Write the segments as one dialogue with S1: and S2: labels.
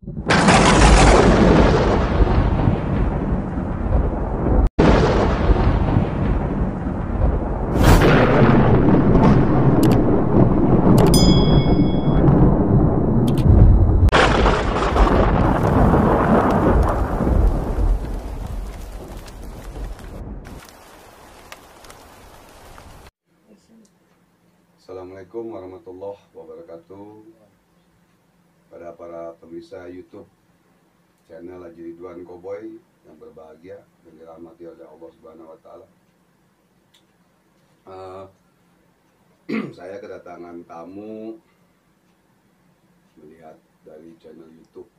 S1: Assalamualaikum warahmatullahi wabarakatuh. Pada para pemirsa YouTube channel Haji Ridwan Koboy yang berbahagia dan dirahmati oleh Allah Subhanahu wa Ta'ala. Saya kedatangan tamu melihat dari channel YouTube,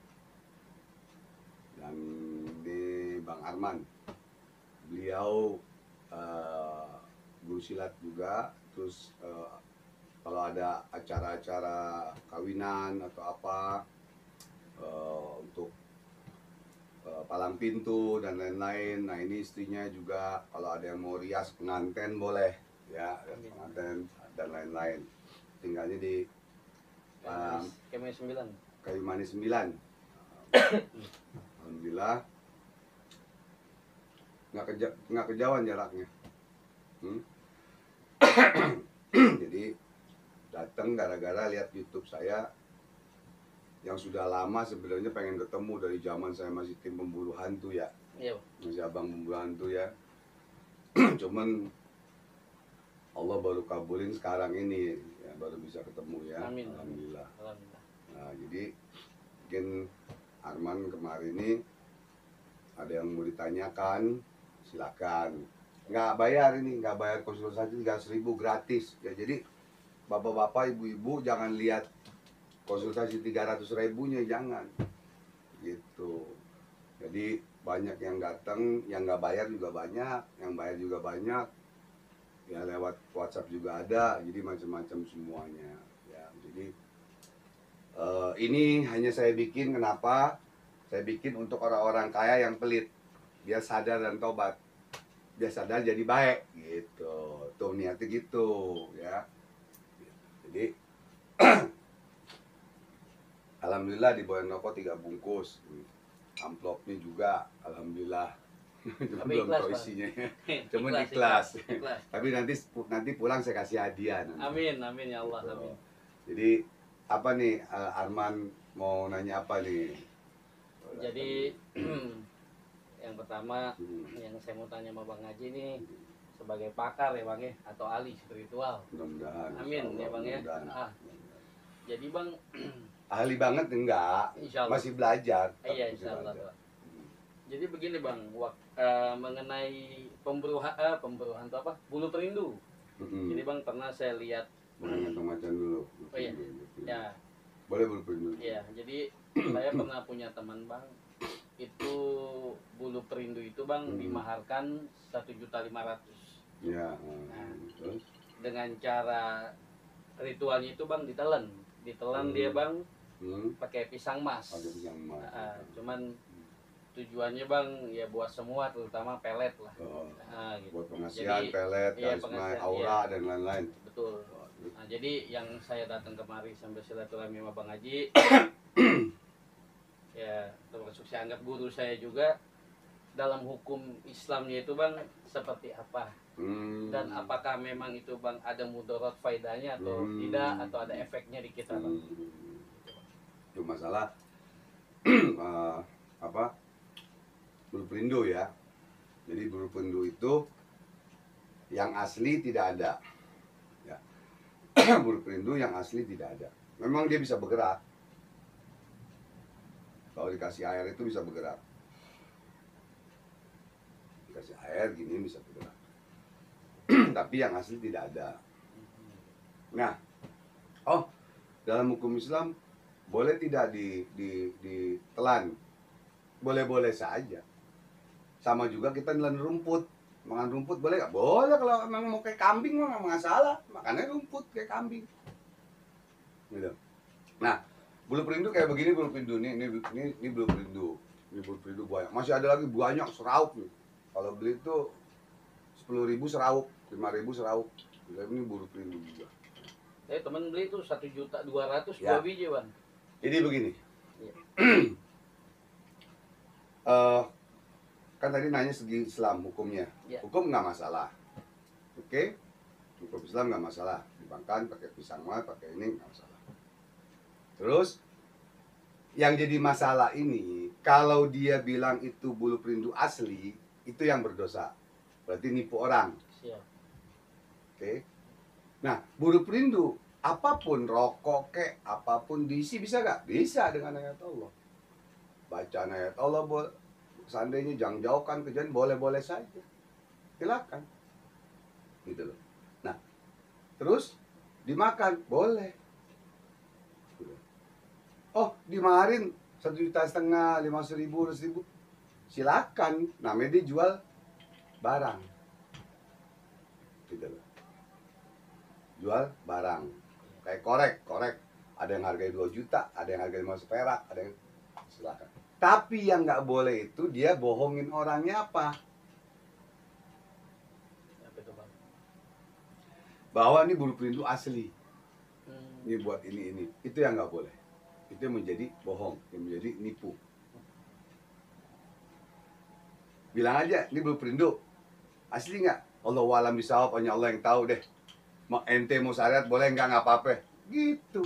S1: dan ini Bang Arman. Beliau guru silat juga, terus kalau ada acara-acara kawinan atau apa, untuk palang pintu dan lain-lain. Nah, ini istrinya juga kalau ada yang mau rias pengantin boleh ya, pengantin dan lain-lain. Tinggalnya di Kayu Manis 9. Alhamdulillah nggak kejauhan jaraknya. Jadi datang gara-gara lihat YouTube saya yang sudah lama, sebenarnya pengen ketemu dari zaman saya masih tim pemburu hantu ya. Iya. Masih abang pemburu hantu ya. Cuman Allah baru kabulin sekarang ini ya, baru bisa ketemu ya. Amin. Alhamdulillah. Nah, jadi mungkin Arman kemarin ini ada yang mau ditanyakan, silakan. Nggak bayar ini, nggak bayar konsultasi, 300.000 gratis ya. Jadi bapak-bapak, ibu-ibu jangan lihat konsultasi 300.000-nya, jangan gitu. Jadi banyak yang datang, yang nggak bayar juga banyak, yang bayar juga banyak ya, lewat WhatsApp juga ada, jadi macam-macam semuanya ya. Jadi ini hanya saya bikin, kenapa saya bikin untuk orang-orang kaya yang pelit, biar sadar dan tobat, biar sadar jadi baik gitu. Tuh niatnya gitu ya. Jadi alhamdulillah dibawain rokok 3 bungkus, amplopnya juga alhamdulillah. Belum tahu isinya, cuman ikhlas. Tapi nanti pulang saya kasih hadiah nanti. Amin, amin ya Allah. Amin. Jadi apa nih, Arman mau nanya apa nih?
S2: Jadi yang pertama yang saya mau tanya sama Bang Haji nih, sebagai pakar ya Bang ya, atau ahli spiritual.
S1: Mudah-mudahan.
S2: Amin ya Bang ya. Jadi Bang
S1: ahli banget enggak? Masih belajar.
S2: Iya, insyaallah. Jadi begini Bang, mengenai pemburuan itu apa? Bulu perindu. Jadi Bang, pernah saya lihat
S1: macam-macam dulu.
S2: Oh iya. Ya.
S1: Boleh bulu perindu.
S2: Iya, jadi saya pernah punya teman Bang, itu bulu perindu itu Bang dimaharkan 1.500.000. Ya. Terus dengan cara ritualnya itu Bang ditelan dia Bang, pakai pisang mas. Cuman tujuannya Bang ya buat semua, terutama pelet lah. Gitu.
S1: Buat pengasihan, pelet, karisma, aura dan lain-lain.
S2: Betul. Nah, jadi yang saya datang kemari sambil silaturahmi sama Bang Haji ya, termasuk saya anggap guru saya juga, dalam hukum Islamnya itu Bang seperti apa, dan apakah memang itu Bang ada mudarat faedahnya atau tidak, atau ada efeknya di kita Bang.
S1: Itu masalah apa, bulu perindu ya. Jadi bulu perindu itu yang asli tidak ada ya. Bulu perindu yang asli tidak ada. Memang dia bisa bergerak, kalau dikasih air itu bisa bergerak, dikasih air gini bisa bergerak. Tapi yang asli tidak ada. Nah, dalam hukum Islam boleh tidak ditelan? Boleh-boleh saja. Sama juga kita nelan rumput, makan rumput boleh nggak? Boleh, kalau memang mau kayak kambing mah nggak masalah, makannya rumput kayak kambing. Gitu. Nah, bulu perindu kayak begini, bulu perindu ini bulu perindu, ini bulu perindu banyak. Masih ada lagi banyak serauk nih. Kalau beli itu 10.000 serauk, 5.000 serauk. Ini bulu perindu juga.
S2: Temen beli itu 1.200.000
S1: ya.
S2: 2 biji Bang.
S1: Jadi begini, Kan tadi nanya segi Islam hukumnya. Hukum nggak masalah. Oke? Hukum Islam nggak masalah. Dibangkan pakai pisang mah, pakai ini nggak masalah. Terus yang jadi masalah ini, kalau dia bilang itu bulu perindu asli, itu yang berdosa. Berarti nipu orang. Oke? Nah, bulu perindu apapun, rokok kek, apapun diisi bisa gak? Bisa dengan ayat Allah. Bacaan ayat Allah, seandainya jangan jauhkan kejadian, boleh-boleh saja. Silakan. Gitu loh. Nah, terus dimakan, boleh. Oh, dimaharin 1,5 juta, 500.000, 100.000. Silakan. Namanya dia jual barang. Gitu loh. Jual barang. Kayak korek. Ada yang harganya 2 juta, ada yang harganya 500 perak, ada yang silakan. Tapi yang nggak boleh itu dia bohongin orangnya apa? Bahwa ini bulu perindu asli. Ini buat ini. Itu yang nggak boleh. Itu yang menjadi bohong, yang menjadi nipu. Bilang aja, ini bulu perindu asli nggak? Allahu a'lam bishawab, hanya Allah yang tahu deh. Mau ente mau syariat boleh nggak apa-apa. Gitu.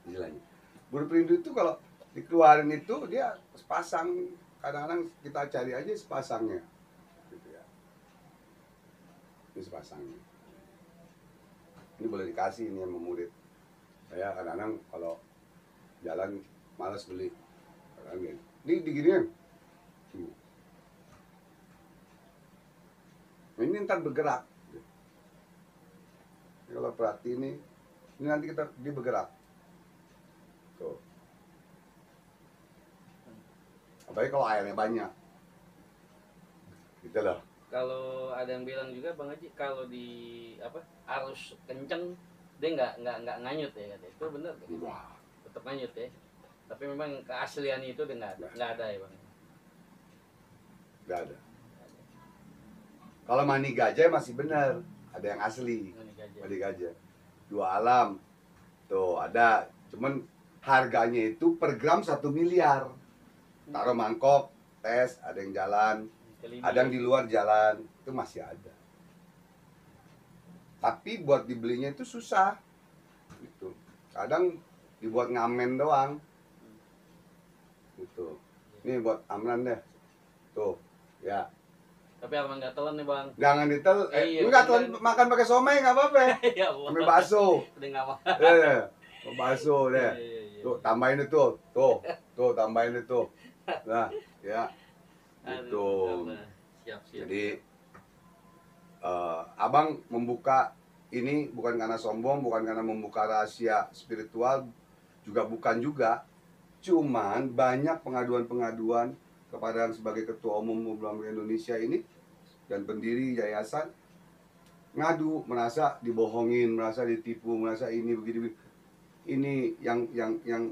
S1: Istilahnya. Bulu perindu itu kalau dikeluarin itu dia sepasang, kadang-kadang kita cari aja sepasangnya. Gitu ya. Ini sepasangnya. Ini boleh dikasih ini sama murid. Saya kadang-kadang kalau jalan malas beli. Kadang-kadang ini diginiin. Ini ntar bergerak. Kalau perhati ini nanti dia bergerak. Tuh. Apalagi kalau airnya banyak. Gitu loh.
S2: Kalau ada yang bilang juga Bang Haji, kalau di arus kenceng dia nggak nganyut ya katanya. Itu benar?
S1: Wah.
S2: Tetap nganyut ya. Tapi memang keaslian itu dia nggak ada ya Bang.
S1: Nggak ada. Kalau mani gajah masih benar, ada yang asli. Mani gajah. 2 alam. Tuh ada. Cuman harganya itu per gram 1 miliar. Taruh mangkok, tes, ada yang jalan, ada yang di luar jalan, itu masih ada. Tapi buat dibelinya itu susah. Gitu. Kadang dibuat ngamen doang. Gitu. Ini buat Amran deh. Tuh, ya.
S2: Tapi Amran nggak telan nih Bang.
S1: Jangan ditelan. Enggak telan, makan pakai somai nggak apa-apa.
S2: Ya Allah.
S1: Ambil bakso.
S2: Udah nggak apa.
S1: Bakso deh. Tuh, tambahin itu. Tuh, tambahin itu. Nah, ya. Gitu.
S2: Siap.
S1: Jadi abang membuka ini bukan karena sombong, bukan karena membuka rahasia spiritual, juga bukan juga. Cuman banyak pengaduan-pengaduan kepada sebagai ketua umum Ulama Indonesia ini dan pendiri yayasan ngadu, merasa dibohongin, merasa ditipu, merasa ini begini. Ini yang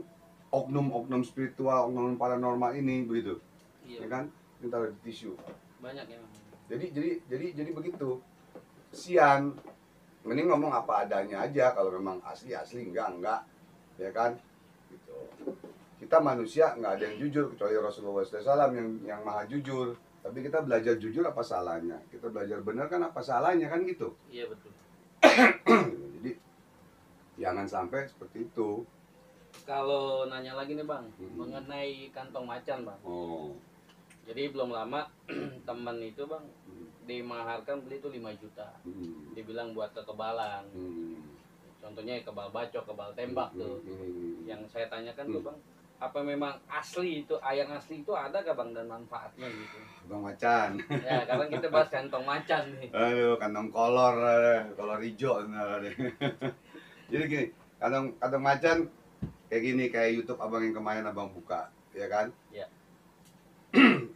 S1: oknum-oknum spiritual, oknum paranormal ini begitu. Iya. Ya kan? Ini taruh di tisu.
S2: Banyak ya.
S1: Jadi begitu. Sian, mending ngomong apa adanya aja. Kalau memang asli enggak, ya kan? Gitu. Kita manusia nggak ada yang jujur kecuali Rasulullah SAW yang maha jujur. Tapi kita belajar jujur apa salahnya? Kita belajar benar kan apa salahnya kan gitu?
S2: Iya betul.
S1: Jadi jangan sampai seperti itu.
S2: Kalau nanya lagi nih Bang, mengenai kantong macan Bang.
S1: Oh.
S2: Jadi belum lama teman itu Bang dimaharkan beli itu 5 juta. Dibilang buat kekebalan. Contohnya kebal bacok, kebal tembak tuh. Yang saya tanyakan tuh Bang, apa memang asli itu, ayam asli itu ada gak Bang dan manfaatnya gitu?
S1: Kantong macan.
S2: Ya, karena kita bahas kantong macan nih.
S1: Aduh, kantong kolor hijau. Jadi gini, kantong macan kayak gini, kayak YouTube abang yang kemarin abang buka, ya kan?
S2: Iya.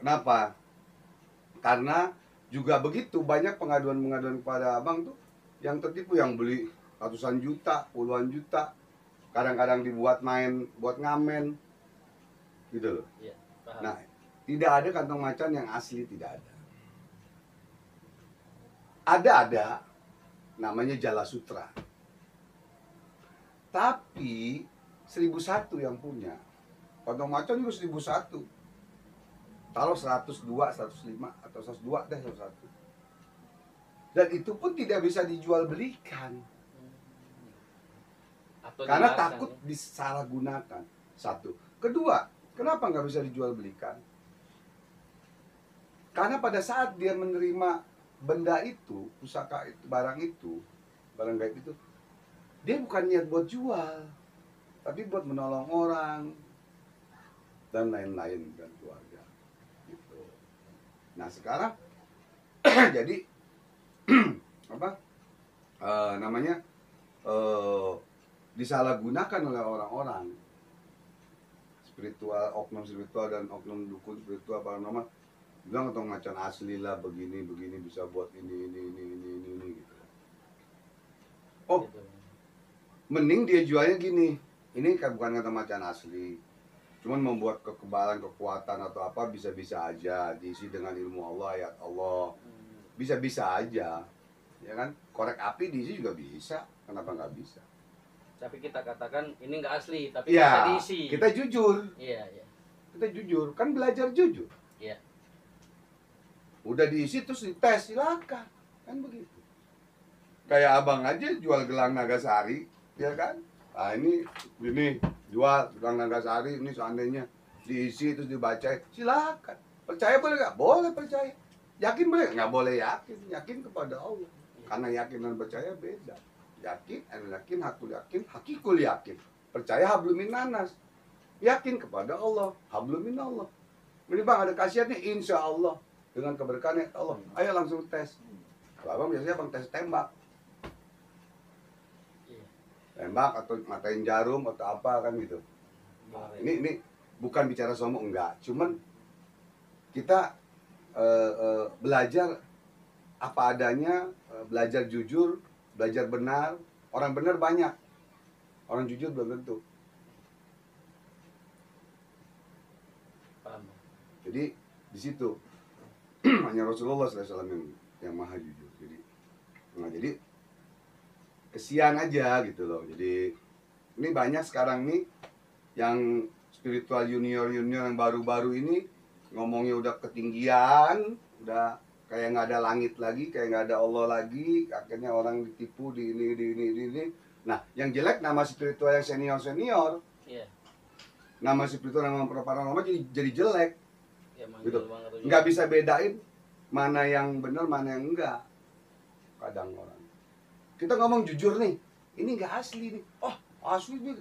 S1: Kenapa? Karena juga begitu banyak pengaduan kepada abang tuh yang tertipu, yang beli ratusan juta, puluhan juta, kadang-kadang dibuat main, buat ngamen, gitu loh.
S2: Iya, paham.
S1: Nah, tidak ada kantong macan yang asli, tidak ada. Ada, namanya Jala Sutra. Tapi 1001 yang punya. Potong macan juga 1.001. Taruh 102, 105 atau 102 deh, 101. Dan itu pun tidak bisa dijual belikan. Karena takut disalahgunakan. Satu. Kedua, kenapa nggak bisa dijual belikan? Karena pada saat dia menerima benda itu, pusaka itu, barang gaib itu, dia bukan niat buat jual, tapi buat menolong orang dan lain-lain dan keluarga. Gitu. Nah sekarang jadi apa namanya disalahgunakan oleh orang-orang spiritual, oknum spiritual dan oknum dukun spiritual paranormal, bilang atau macan asli lah, begini bisa buat ini gitu. Oh, mending dia jualnya gini, ini kan bukan kata macan asli, cuman membuat kekebalan, kekuatan atau apa bisa-bisa aja, diisi dengan ilmu Allah, ayat Allah, bisa-bisa aja, ya kan? Korek api diisi juga bisa, kenapa nggak bisa?
S2: Tapi kita katakan ini nggak asli, tapi
S1: ya,
S2: bisa diisi.
S1: Kita jujur.
S2: Iya.
S1: Kita jujur, kan belajar jujur.
S2: Iya.
S1: Udah diisi terus dites, silakan, kan begitu. Kayak abang aja jual gelang Nagasari, ya kan? Nah ini jual gelang Nagasari, ini seandainya diisi terus dibaca, silakan. Percaya boleh nggak? Boleh percaya. Yakin boleh? Nggak boleh yakin. Yakin kepada Allah. Karena yakin dan percaya beda. Yakin, hakikul yakin. Percaya hablumin nanas. Yakin kepada Allah, hablumin Allah. Ini bang ada khasiatnya, insya Allah. Dengan keberkahan Allah, ayo langsung tes. Kalau abang biasanya abang tes tembak. Tembak atau matain jarum atau apa kan gitu. Nah, ini bukan bicara sombong, enggak. Cuman kita belajar apa adanya, belajar jujur, belajar benar. Orang benar banyak, orang jujur belum tentu. Jadi di situ hanya Rasulullah SAW yang maha jujur. Jadi kesian aja gitu loh. Jadi ini banyak sekarang nih yang spiritual junior yang baru-baru ini ngomongnya udah ketinggian, udah kayak nggak ada langit lagi, kayak nggak ada Allah lagi. Akhirnya orang ditipu di ini. Nah, yang jelek nama spiritual yang senior. Yeah. Nama spiritual, nama paranormal jadi jelek. Ya, gitu. Nggak bisa bedain mana yang benar, mana yang enggak. Kadang orang. Kita ngomong jujur nih, ini nggak asli nih. Oh, asli nih.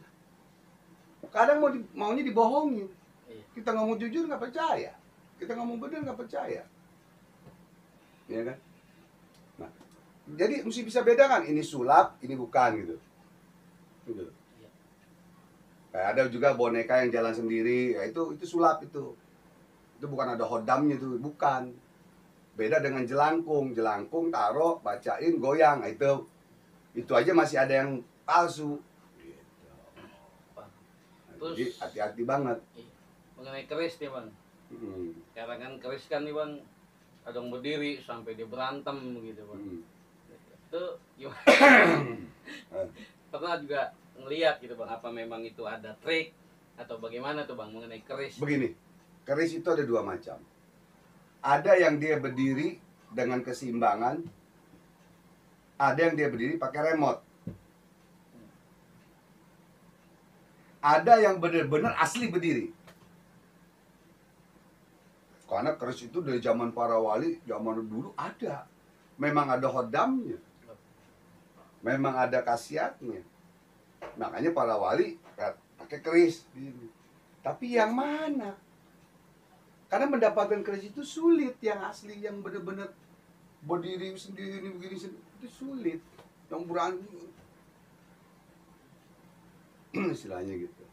S1: Kadang maunya dibohongin. Kita ngomong jujur nggak percaya. Kita ngomong benar nggak percaya. Ya kan? Nah, jadi mesti bisa bedakan ini sulap, ini bukan gitu. Gitu. Kayak ada juga boneka yang jalan sendiri, ya itu sulap itu. Itu bukan ada hodamnya itu, bukan. Beda dengan jelangkung taruh, bacain, goyang, nah, itu aja masih ada yang palsu. Gitu. Terus, jadi hati-hati banget.
S2: Mengenai keris nih bang, karena kan keris kan nih bang, kadang berdiri sampai dia berantem gitu bang. Itu gimana? Pernah juga ngeliat gitu bang, apa memang itu ada trik atau bagaimana tuh bang mengenai keris?
S1: Begini. Keris itu ada dua macam. Ada yang dia berdiri dengan keseimbangan, ada yang dia berdiri pakai remote. Ada yang benar-benar asli berdiri. Karena keris itu dari zaman para wali, zaman dulu ada. Memang ada hodamnya. Memang ada khasiatnya. Makanya para wali pakai keris. Tapi yang mana? Karena mendapatkan keris itu sulit, yang asli, yang benar-benar berdiri sendiri, begini sendiri, itu sulit. Yang berani, istilahnya gitu.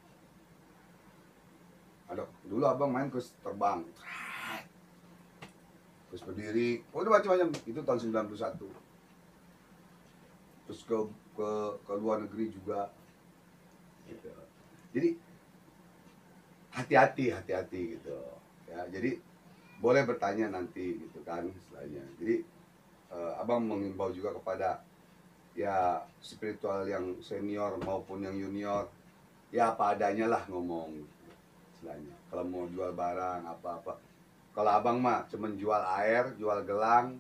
S1: Ada dulu abang main keris terbang, terus berdiri, itu macam-macam. Itu tahun 91. Terus ke luar negeri juga. Gitu. Jadi hati-hati gitu. Ya, jadi boleh bertanya nanti gitu kan istilahnya. Jadi abang mengimbau juga kepada ya spiritual yang senior maupun yang junior, ya apa adanya lah ngomong. istilahnya. Kalau mau jual barang apa-apa. Kalau abang mah cuman jual air, jual gelang,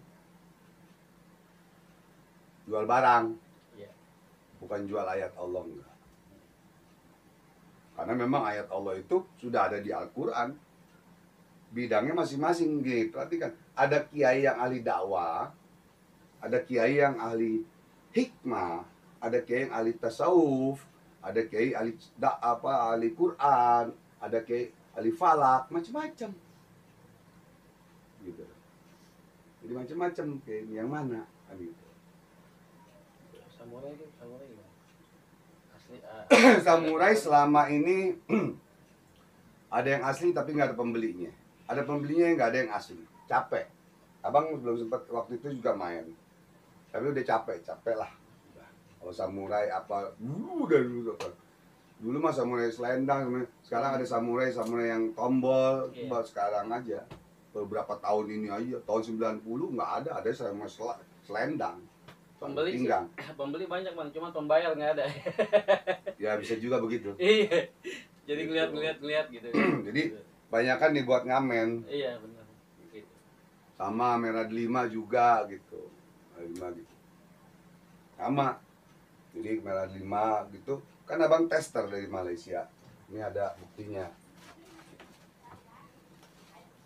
S1: jual barang, bukan jual ayat Allah, enggak. Karena memang ayat Allah itu sudah ada di Al-Quran, bidangnya masing-masing gitu. Perhatikan, ada kiai yang ahli dakwah, ada kiai yang ahli hikmah, ada kiai yang ahli tasawuf, ada kiai ahli ahli Quran, ada kiai ahli falak, macam-macam. Gitu. Jadi macam-macam kayak yang mana gitu.
S2: Samurai asli
S1: samurai selama ini ada yang asli tapi nggak ada pembelinya. Ada pembelinya yang nggak ada yang asli. Capek. Abang belum sempat waktu itu juga main. Tapi udah capek lah. Kalau samurai apa udah dulu apa. Dulu mah samurai selendang, sekarang ada samurai yang tombol, coba sekarang aja. Beberapa tahun ini aja, tahun 90 nggak ada samurai selendang.
S2: Pembeli banyak bang, cuma pembayar nggak ada.
S1: Ya bisa juga begitu.
S2: Iya. Jadi ngeliat gitu.
S1: Jadi banyak kan dibuat ngamen.
S2: Iya benar. Gitu.
S1: Sama merah delima juga gitu. Merah gitu. Sama. Jadi merah delima gitu. Kan abang tester dari Malaysia. Ini ada buktinya.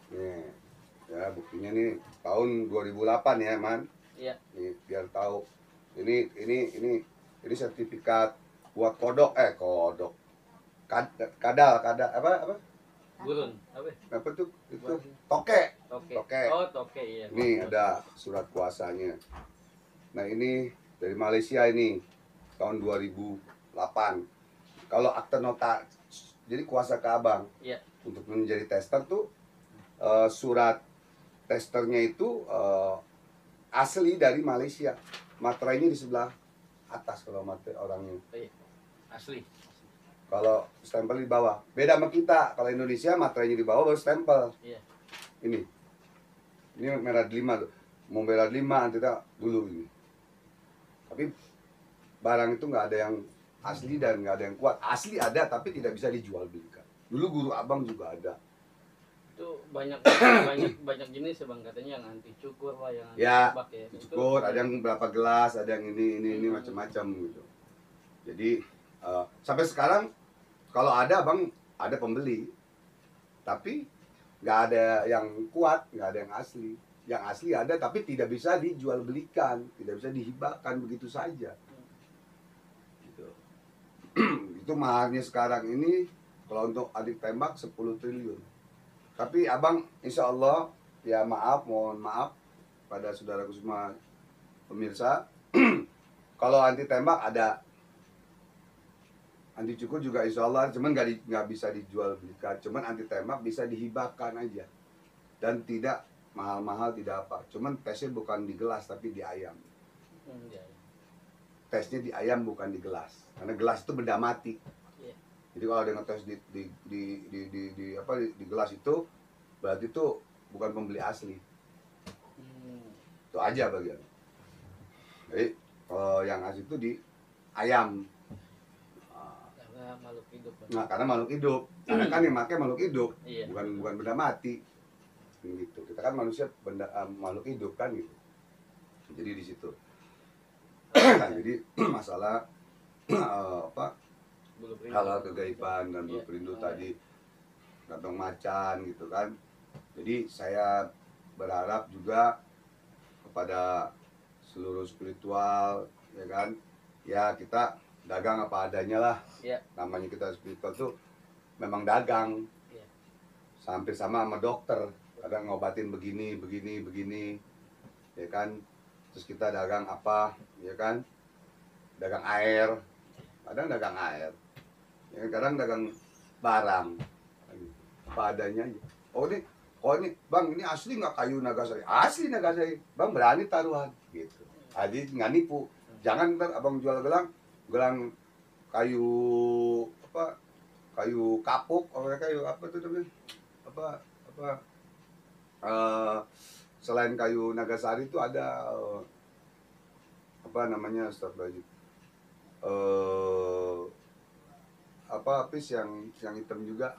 S1: Nih, ya buktinya nih tahun 2008 ya, Man.
S2: Iya.
S1: Nih biar tahu. Ini sertifikat buat kodok. Kadal apa?
S2: Gurun,
S1: Apa tuh? Itu toke.
S2: Oh, toke iya.
S1: Nih ada surat kuasanya. Nah, ini dari Malaysia ini tahun 2008. Kalau akte nota jadi kuasa ke abang.
S2: Iya.
S1: Untuk menjadi tester tuh surat testernya itu asli dari Malaysia. Materainya di sebelah atas kalau materai orangnya.
S2: Asli.
S1: Kalau stempel di bawah. Beda sama kita. Kalau Indonesia materainya di bawah baru stempel.
S2: Iya.
S1: Ini merah delima tuh. Mau merah delima nanti dulu ini. Tapi barang itu nggak ada yang asli dan nggak ada yang kuat. Asli ada tapi tidak bisa dijual belikan. Dulu guru abang juga ada.
S2: Itu banyak jenis ya bang, katanya yang anti cukur lah, yang anti
S1: tebak
S2: ya.
S1: Cukur, ada yang berapa gelas, ada yang ini macam-macam gitu. Jadi sampai sekarang kalau ada bang ada pembeli, tapi nggak ada yang kuat, nggak ada yang asli. Yang asli ada tapi tidak bisa dijual belikan, tidak bisa dihibahkan begitu saja. Gitu. Itu mahalnya sekarang ini kalau untuk adik tembak 10 triliun. Tapi abang insya Allah ya mohon maaf pada saudaraku semua pemirsa, kalau anti tembak ada, anti cukur juga insya Allah, cuman nggak bisa dijual belikan, cuman anti tembak bisa dihibahkan aja dan tidak mahal-mahal, tidak apa, cuman tesnya bukan di gelas tapi di ayam. Tesnya di ayam bukan di gelas, karena gelas itu benda mati. Jadi kalau ada ngetes di gelas itu berarti itu bukan pembeli asli. Itu aja bagian. Jadi kalau yang asli itu di ayam.
S2: Karena makhluk hidup.
S1: Nah, karena makhluk hidup. Karena kan yang pakai makhluk hidup, bukan benda mati. Gitu. Kita kan manusia makhluk hidup kan gitu. Jadi di situ. Nah, jadi masalah hal-hal kegaiban dan bulu perindu tadi, kantong macan gitu kan. Jadi saya berharap juga kepada seluruh spiritual ya kan, ya kita dagang apa adanya lah. Namanya kita spiritual tuh memang dagang. Sampai sama dokter, kadang ngobatin begini ya kan. Terus kita dagang apa ya kan, dagang air, kadang dagang air ya, kadang dagang barang apa adanya aja. Oh ini bang, ini asli nggak kayu Nagasari? Asli Nagasari bang, berani taruhan gitu. Jadi nggak nipu. Jangan ntar abang jual gelang kayu apa, kayu kapuk, kayu apa tuh namanya, selain kayu Nagasari itu ada apa namanya, apa apis yang hitam juga,